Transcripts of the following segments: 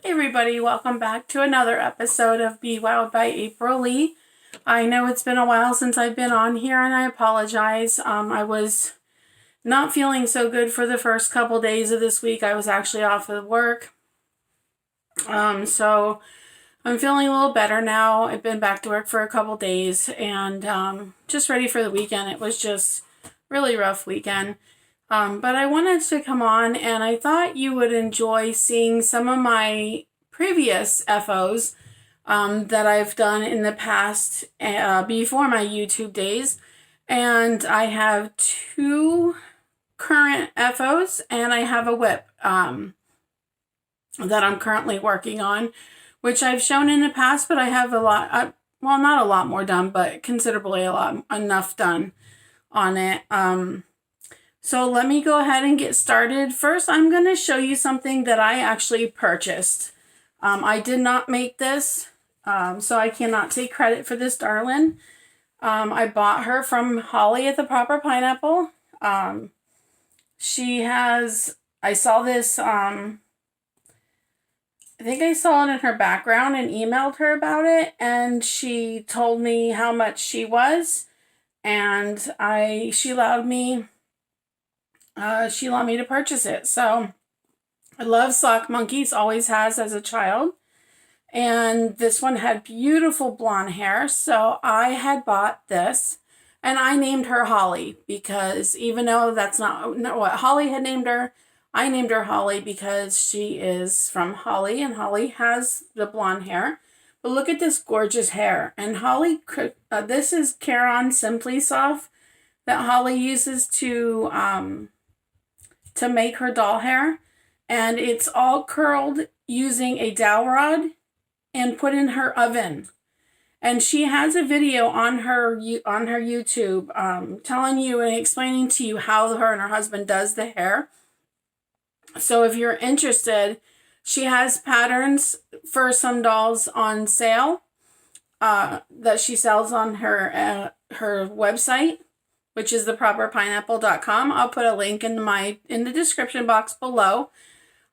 Hey everybody, welcome back to another episode of Be Wild by April Lee. I know it's been a while since I've been on here and I apologize. I was not feeling so good for the first couple days of this week. I was actually off of work. So I'm feeling a little better now. I've been back to work for a couple days and just ready for the weekend. It was just really rough weekend. But I wanted to come on and I thought you would enjoy seeing some of my previous FOs that I've done in the past before my YouTube days. And I have two current FOs and I have a WIP that I'm currently working on, which I've shown in the past, but I have a lot, well, not a lot more done, but considerably enough done on it. So let me go ahead and get started. First, I'm going to show you something that I actually purchased. I did not make this, so I cannot take credit for this darling. I bought her from Holly at the Proper Pineapple. She has, I saw this, I think I saw it in her background and emailed her about it, and she told me how much she was, and she allowed me to purchase it. So I love sock monkeys, always has as a child. And this one had beautiful blonde hair. So I had bought this and I named her Holly because even though that's not what Holly had named her, I named her Holly because she is from Holly and Holly has the blonde hair. But look at this gorgeous hair. And Holly, this is Caron Simply Soft that Holly uses to make her doll hair, and it's all curled using a dowel rod and put in her oven. And she has a video on her YouTube telling you and explaining to you how her and her husband does the hair. So if you're interested, she has patterns for some dolls on sale that she sells on her website, which is theproperpineapple.com. I'll put a link in the description box below.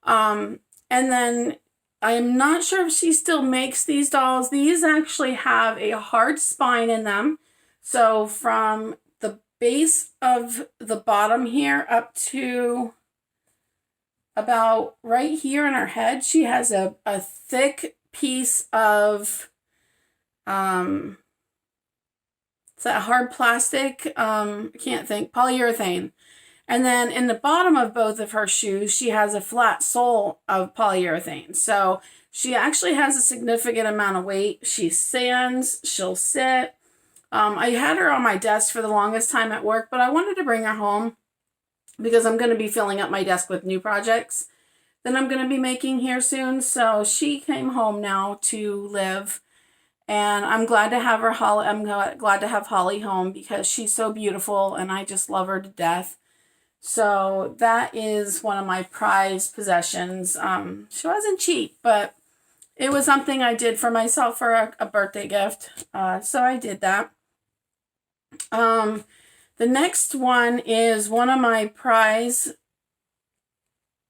And then I'm not sure if she still makes these dolls. These actually have a hard spine in them. So from the base of the bottom here up to about right here in her head, she has a thick piece of it's that hard plastic, I can't think, polyurethane. And then in the bottom of both of her shoes, she has a flat sole of polyurethane. So she actually has a significant amount of weight. She stands, she'll sit. I had her on my desk for the longest time at work, but I wanted to bring her home because I'm going to be filling up my desk with new projects that I'm going to be making here soon. So she came home now to live. And I'm glad to have I'm glad to have Holly home because she's so beautiful and I just love her to death. So that is one of my prized possessions. She wasn't cheap, but it was something I did for myself for a birthday gift. So I did that. The next one is one of my prize.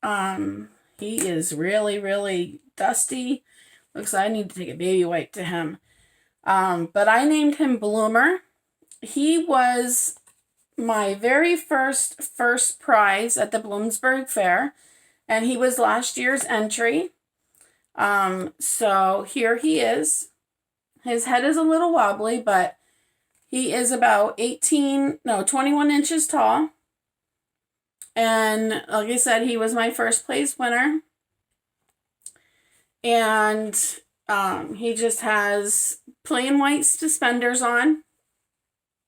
He is really, really dusty. Looks like I need to take a baby wipe to him. But I named him Bloomer. He was my very first prize at the Bloomsburg Fair. And he was last year's entry. So here he is. His head is a little wobbly, but he is about 21 inches tall. And like I said, he was my first place winner. And he just has plain white suspenders on.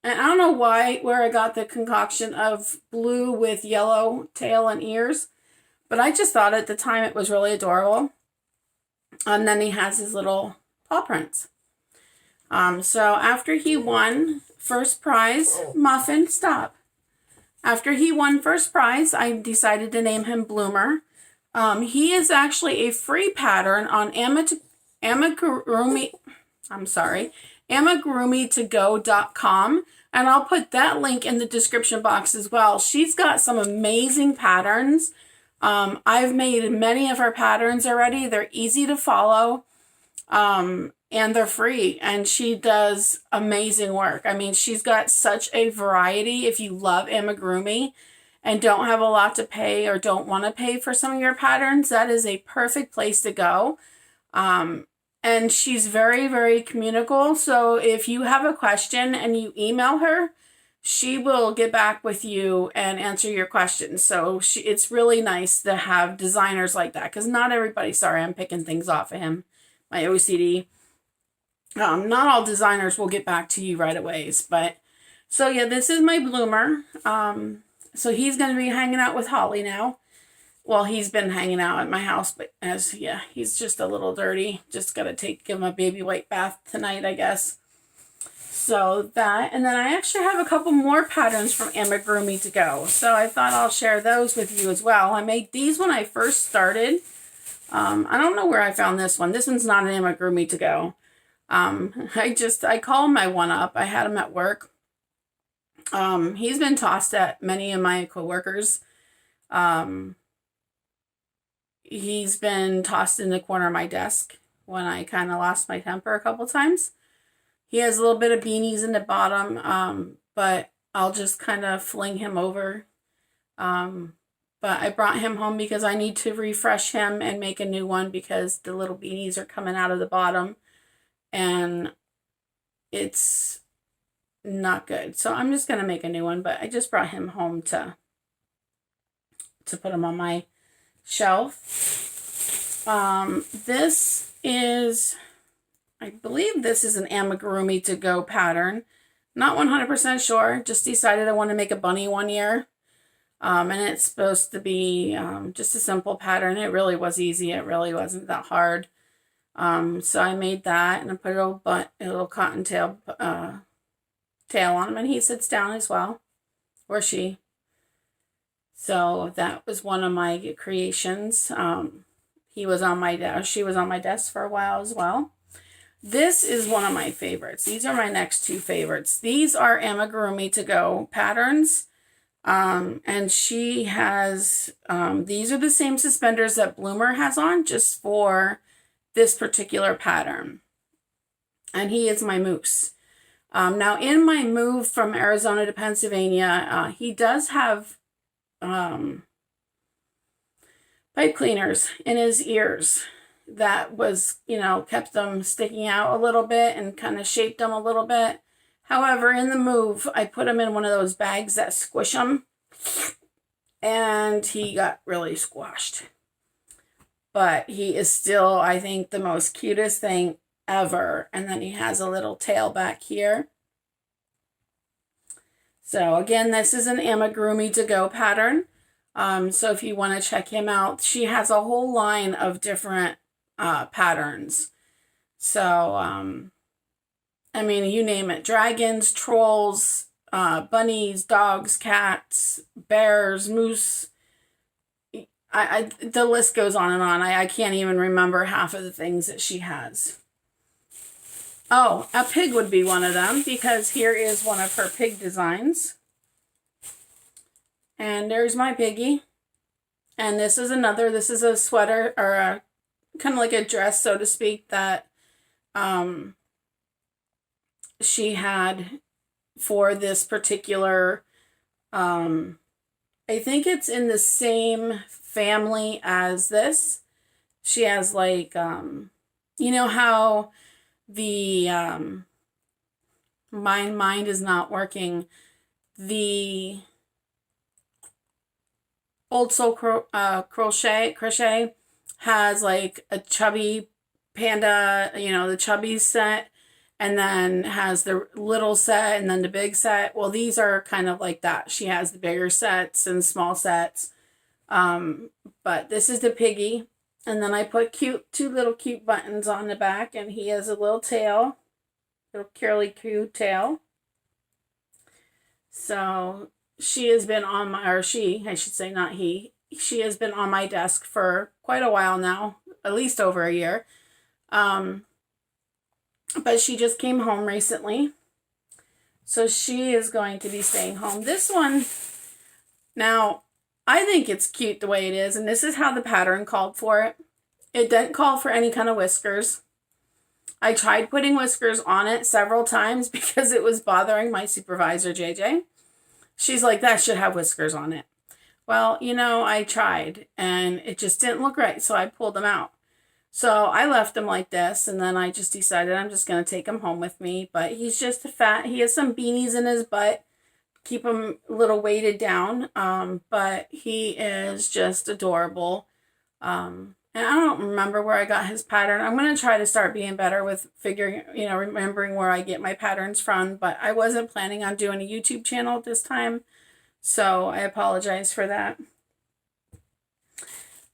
And I don't know where I got the concoction of blue with yellow tail and ears. But I just thought at the time it was really adorable. And then he has his little paw prints. So after he won first prize, Muffin, stop. After he won first prize, I decided to name him Bloomer. He is actually a free pattern on Amigurumi2go.com, and I'll put that link in the description box as well. She's got some amazing patterns I've made many of her patterns already. They're easy to follow, and they're free, and she does amazing work. I mean, she's got such a variety. If you love Amigurumi and don't have a lot to pay or don't want to pay for some of your patterns, that is a perfect place to go. And she's very, very communicable. So if you have a question and you email her, she will get back with you and answer your questions. So it's really nice to have designers like that, because not everybody, sorry, I'm picking things off of him, my OCD. Not all designers will get back to you right away. But so yeah, this is my bloomer. So he's going to be hanging out with Holly now. Well, he's been hanging out at my house, but he's just a little dirty. Just got to give him a baby white bath tonight, I guess. So that, and then I actually have a couple more patterns from Amigurumi to go. So I thought I'll share those with you as well. I made these when I first started. I don't know where I found this one. This one's not an Amigurumi to go. I call him my one-up. I had him at work. He's been tossed at many of my coworkers. He's been tossed in the corner of my desk when I kind of lost my temper a couple times. He has a little bit of beanies in the bottom, but I'll just kind of fling him over. But I brought him home because I need to refresh him and make a new one, because the little beanies are coming out of the bottom and it's not good. So I'm just going to make a new one, but I just brought him home to put him on my shelf. This is, I believe this is an Amigurumi to go pattern. Not 100% sure. Just decided I want to make a bunny one year. And it's supposed to be just a simple pattern. It really was easy. It really wasn't that hard. So I made that, and I put a little cottontail tail on him, and he sits down as well, or she. So that was one of my creations. He was on my desk. She was on my desk for a while as well. This is one of my favorites. These are my next two favorites. These are Amigurumi to go patterns. And she has, these are the same suspenders that Bloomer has on, just for this particular pattern. And he is my moose. Now in my move from Arizona to Pennsylvania, he does have pipe cleaners in his ears that was, kept them sticking out a little bit and kind of shaped them a little bit. However, in the move, I put him in one of those bags that squish him, and he got really squashed. But he is still, I think, the most cutest thing ever. And then he has a little tail back here. So again, this is an Amigurumi to go pattern. So if you want to check him out, she has a whole line of different patterns. So, I mean, you name it. Dragons, trolls, bunnies, dogs, cats, bears, moose. The list goes on and on. I can't even remember half of the things that she has. Oh, a pig would be one of them, because here is one of her pig designs. And there's my Piggy. And this is another, this is a sweater, or a kind of like a dress, so to speak, that she had for this particular, I think it's in the same family as this. She has like, you know how the, my mind is not working. The Old Soul crochet has like a chubby panda, the chubby set, and then has the little set and then the big set. Well, these are kind of like that. She has the bigger sets and small sets. But this is the Piggy. And then I put two little cute buttons on the back, and he has a little tail, little curly cute tail. So she has been on my, or she, I should say, not he. She has been on my desk for quite a while now, at least over a year. But she just came home recently. So she is going to be staying home. This one, now, I think it's cute the way it is, and this is how the pattern called for it. It didn't call for any kind of whiskers. I tried putting whiskers on it several times because it was bothering my supervisor, JJ. She's like, that should have whiskers on it. Well, you know, I tried, and it just didn't look right, so I pulled them out. So I left him like this, and then I just decided I'm just going to take him home with me. But he's just a fat. He has some beanies in his butt. Keep him a little weighted down. But he is just adorable. And I don't remember where I got his pattern. I'm going to try to start being better with figuring, remembering where I get my patterns from. But I wasn't planning on doing a YouTube channel at this time. So I apologize for that.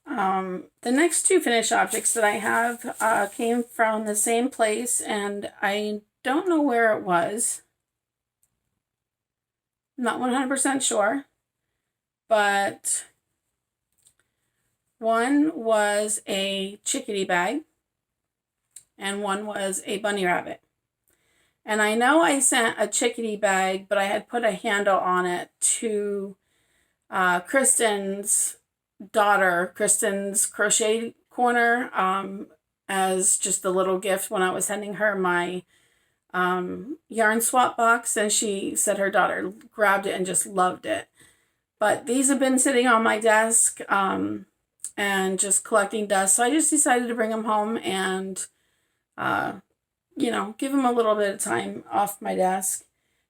The next two finished objects that I have came from the same place, and I don't know where it was. I'm not 100% sure, but one was a chickadee bag, and one was a bunny rabbit. And I know I sent a chickadee bag, but I had put a handle on it to Kristen's daughter, Kristen's crochet corner, as just a little gift when I was sending her my yarn swap box, and she said her daughter grabbed it and just loved it. But these have been sitting on my desk and just collecting dust, so I just decided to bring them home and give them a little bit of time off my desk.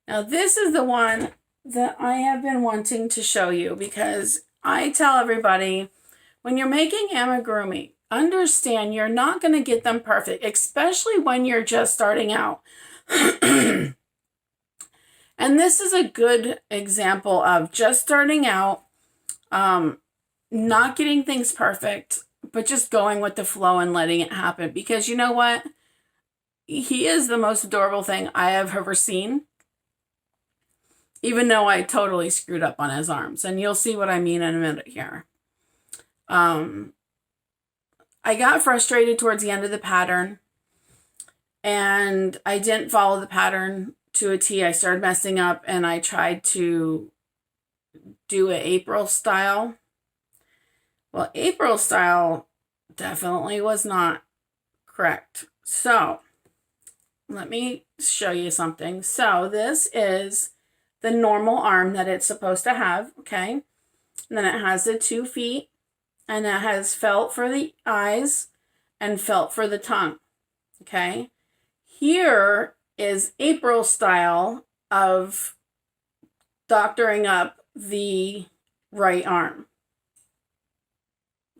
Now this is the one that I have been wanting to show you, because I tell everybody, when you're making amigurumi, understand you're not going to get them perfect, especially when you're just starting out. And this is a good example of just starting out, not getting things perfect, but just going with the flow and letting it happen. Because you know what? He is the most adorable thing I have ever seen. Even though I totally screwed up on his arms. And you'll see what I mean in a minute here. I got frustrated towards the end of the pattern. And I didn't follow the pattern to a T. I started messing up, and I tried to do an April style. Well, April style definitely was not correct. So, let me show you something. So, this is the normal arm that it's supposed to have, okay? And then it has the 2 feet, and it has felt for the eyes and felt for the tongue, okay? Here is April style of doctoring up the right arm.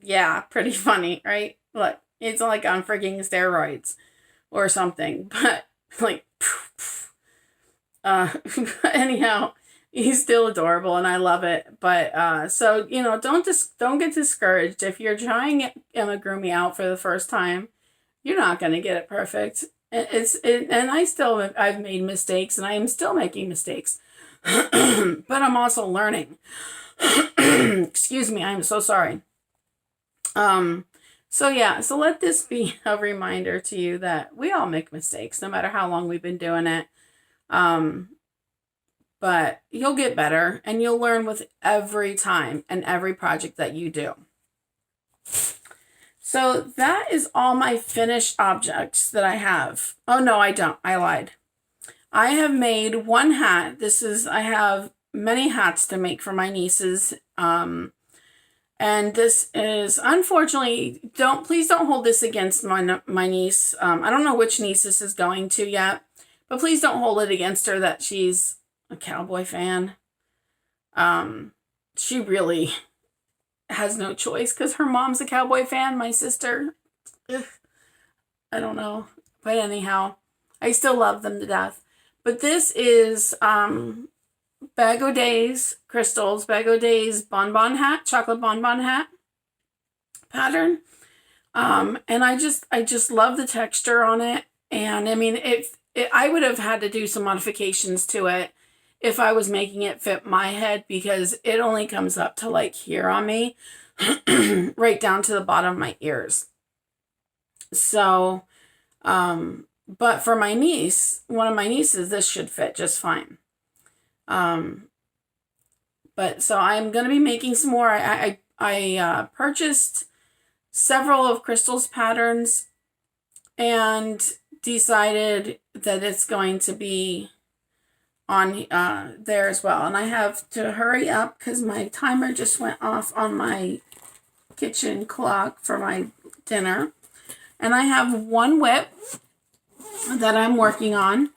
Yeah, pretty funny, right? Look, it's like on freaking steroids or something, but like, anyhow, he's still adorable and I love it. But so don't get discouraged if you're trying amigurumi out for the first time. You're not going to get it perfect. And I've made mistakes, and I am still making mistakes, but I'm also learning. Excuse me, I'm so sorry. So let this be a reminder to you that we all make mistakes, no matter how long we've been doing it. But you'll get better, and you'll learn with every time and every project that you do. So that is all my finished objects that I have. Oh, no, I don't. I lied. I have made one hat. I have many hats to make for my nieces. And this is, unfortunately, please don't hold this against my niece. I don't know which niece this is going to yet, but please don't hold it against her that she's a cowboy fan. She really has no choice because her mom's a cowboy fan. My sister, I don't know. But anyhow, I still love them to death. But this is Bag O' Days Crystals, Bag O' Days bonbon hat, chocolate bonbon hat pattern. And I just love the texture on it. And I mean, I would have had to do some modifications to it if I was making it fit my head, because it only comes up to like here on me, right down to the bottom of my ears. So, but for my niece, one of my nieces, this should fit just fine. But so I'm going to be making some more. I purchased several of Crystal's patterns and decided that it's going to be on there as well. And I have to hurry up because my timer just went off on my kitchen clock for my dinner. And I have one WIP that I'm working on.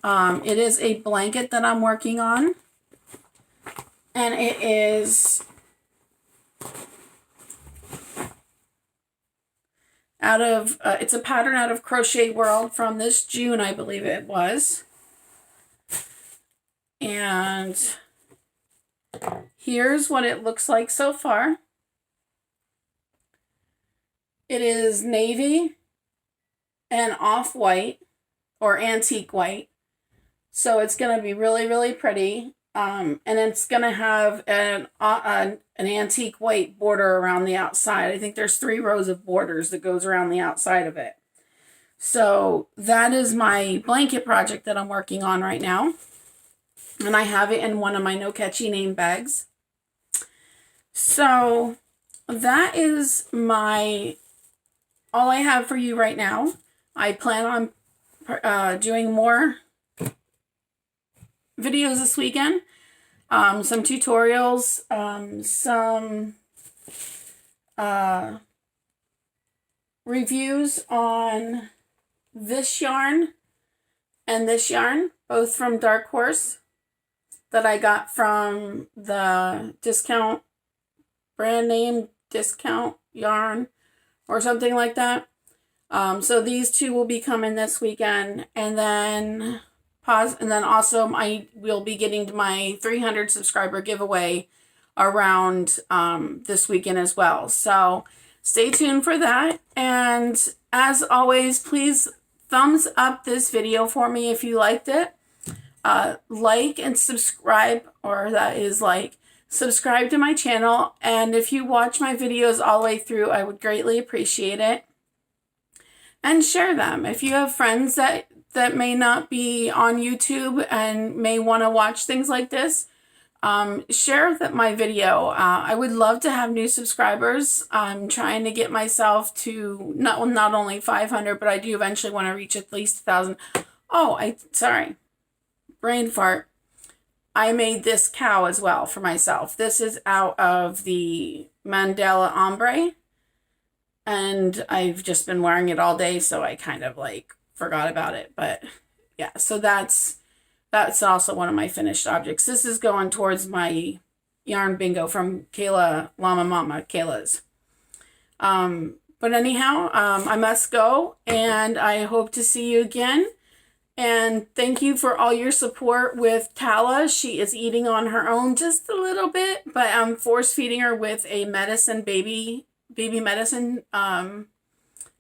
It is a blanket that I'm working on. And it is out of, it's a pattern out of Crochet World from this June, I believe it was. And here's what it looks like so far. It is navy and off-white or antique white. So it's going to be really, really pretty. And it's going to have an antique white border around the outside. I think there's 3 rows of borders that goes around the outside of it. So that is my blanket project that I'm working on right now. And I have it in one of my No Catchy name bags. So that is all I have for you right now. I plan on doing more videos this weekend. Some tutorials, some reviews on this yarn and this yarn, both from Dark Horse that I got from the discount brand name discount yarn or something like that. So these 2 will be coming this weekend, and then also I will be getting to my 300 subscriber giveaway around this weekend as well. So stay tuned for that. And as always, please thumbs up this video for me if you liked it. Like and subscribe, or that is subscribe to my channel. And if you watch my videos all the way through, I would greatly appreciate it. And share them. If you have friends that may not be on YouTube and may want to watch things like this, share my video. I would love to have new subscribers. I'm trying to get myself to not only 500, but I do eventually want to reach at least 1,000. Oh, sorry. Brain fart. I made this cow as well for myself. This is out of the Mandala Ombre. And I've just been wearing it all day, so I kind of forgot about it. But yeah, so that's also one of my finished objects. This is going towards my yarn bingo from Kayla Llama Mama, Kayla's. But anyhow, I must go, and I hope to see you again. And thank you for all your support with Tala. She is eating on her own just a little bit, but I'm force feeding her with a baby medicine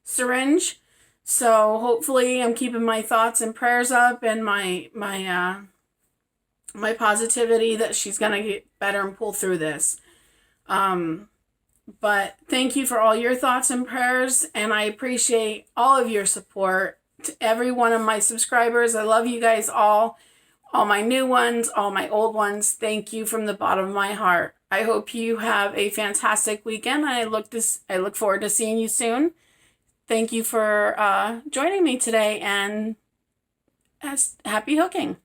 syringe. So hopefully I'm keeping my thoughts and prayers up, and my positivity that she's gonna get better and pull through this. But thank you for all your thoughts and prayers, and I appreciate all of your support. To every one of my subscribers, I love you guys all my new ones, all my old ones. Thank you from the bottom of my heart. I hope you have a fantastic weekend. I look forward to seeing you soon. Thank you for joining me today, and happy hooking.